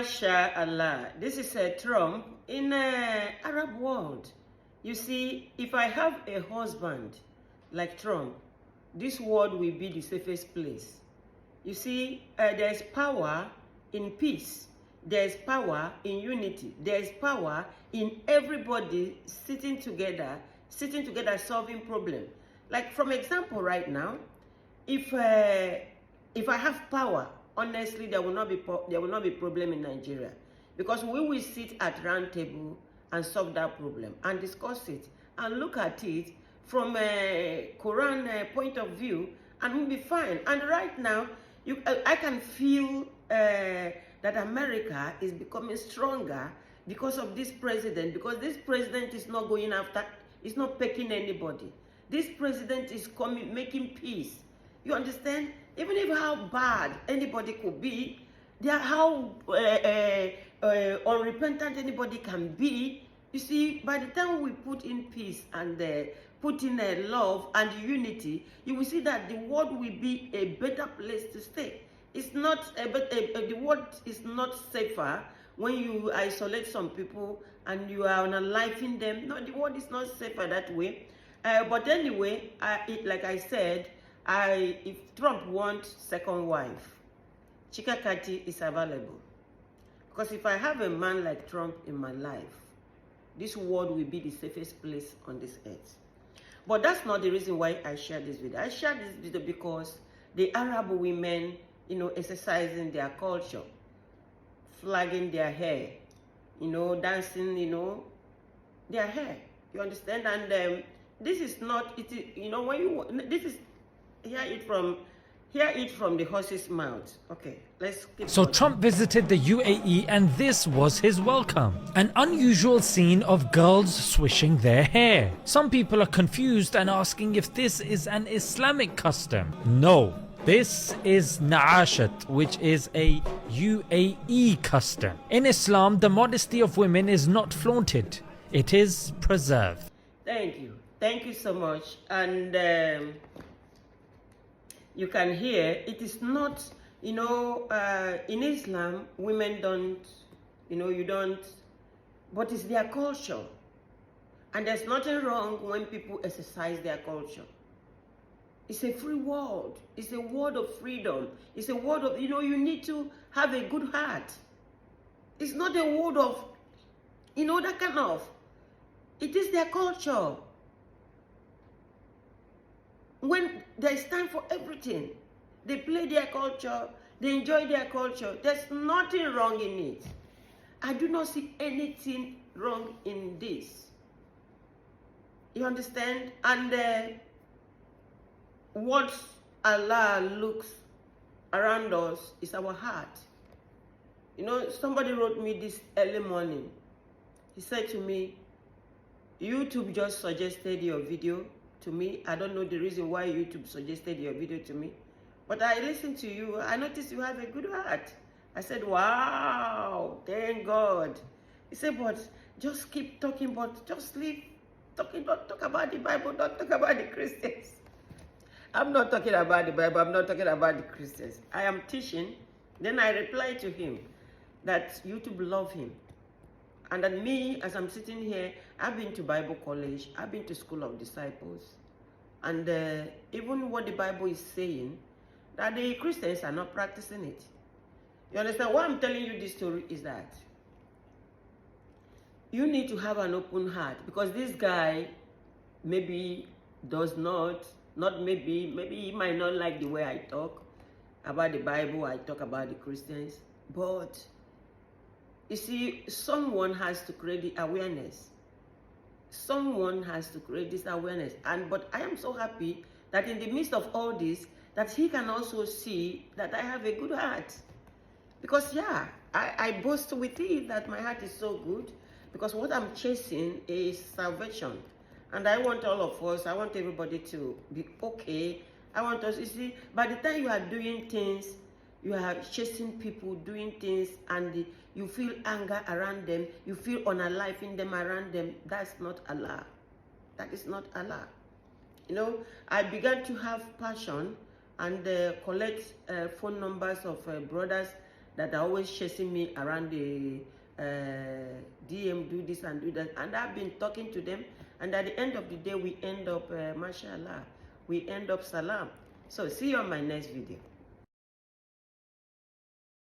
Masha Allah. This is a Trump in Arab world. You see, if I have a husband like Trump, this world will be the safest place. You see, there's power in peace. There's power in unity. There's power in everybody sitting together, solving problem. Like, from example, right now, if I have power, honestly, there will not be problem in Nigeria, because we will sit at round table and solve that problem and discuss it and look at it from a Quran point of view, and we'll be fine. And right now, I can feel that America is becoming stronger because of this president, because this president is not going after, is not picking anybody. This president is making peace. You understand? Even if how bad anybody could be, how unrepentant anybody can be, you see, by the time we put in peace and put in love and unity, you will see that the world will be a better place to stay. It's not the world is not safer when you isolate some people and you are unaliving them. No, the world is not safer that way. But anyway, like I said, if Trump wants second wife, Chikakati is available. Because if I have a man like Trump in my life, this world will be the safest place on this earth. But that's not the reason why I share this video. I share this video because the Arab women, you know, exercising their culture, flagging their hair, you know, dancing, you know, their hair. You understand? And this is not, you know, when you, this is, hear it from the horse's mouth. Okay, let's keep So going. Trump visited the UAE and this was his welcome. An unusual scene of girls swishing their hair. Some people are confused and asking if this is an Islamic custom. No, this is Na'ashat, which is a UAE custom. In Islam, the modesty of women is not flaunted. It is preserved. Thank you. Thank you so much. And you can hear, it is not, you know, in Islam, women don't, you know, you don't, but it's their culture. And there's nothing wrong when people exercise their culture. It's a free world. It's a world of freedom. It's a world of, you know, you need to have a good heart. It's not a world of, you know, that kind of, it is their culture. When there's time for everything, they play their culture, they enjoy their culture. There's nothing wrong in it. I do not see anything wrong in this. You understand? And what Allah looks around us is our heart. You know, somebody wrote me this early morning. He said to me, YouTube just suggested your video to me. I don't know the reason why YouTube suggested your video to me, but I listened to you. I noticed you have a good heart. I said, wow, thank God. He said, but just keep talking, but just leave talking, don't talk about the Bible, don't talk about the Christians. I'm not talking about the Bible, I'm not talking about the Christians. I am teaching. Then I replied to him that YouTube love him. And that me, as I'm sitting here, I've been to Bible college, I've been to School of Disciples, and even what the Bible is saying, that the Christians are not practicing it. You understand? Why I'm telling you this story is that you need to have an open heart, because this guy maybe does not maybe he might not like the way I talk about the Bible, I talk about the Christians, but you see, someone has to create the awareness. Someone has to create this awareness. But I am so happy that in the midst of all this, that he can also see that I have a good heart. Because yeah, I boast with it that my heart is so good, because what I'm chasing is salvation. And I want all of us, I want everybody to be okay. I want us, you see, by the time you are doing things, you are chasing people, doing things, and you feel anger around them, you feel unaliving them around them. That's not Allah. That is not Allah. You know, I began to have passion and collect phone numbers of brothers that are always chasing me around the DM, do this and do that. And I've been talking to them, and at the end of the day, we end up, Masha Allah, we end up salam. So see you on my next video.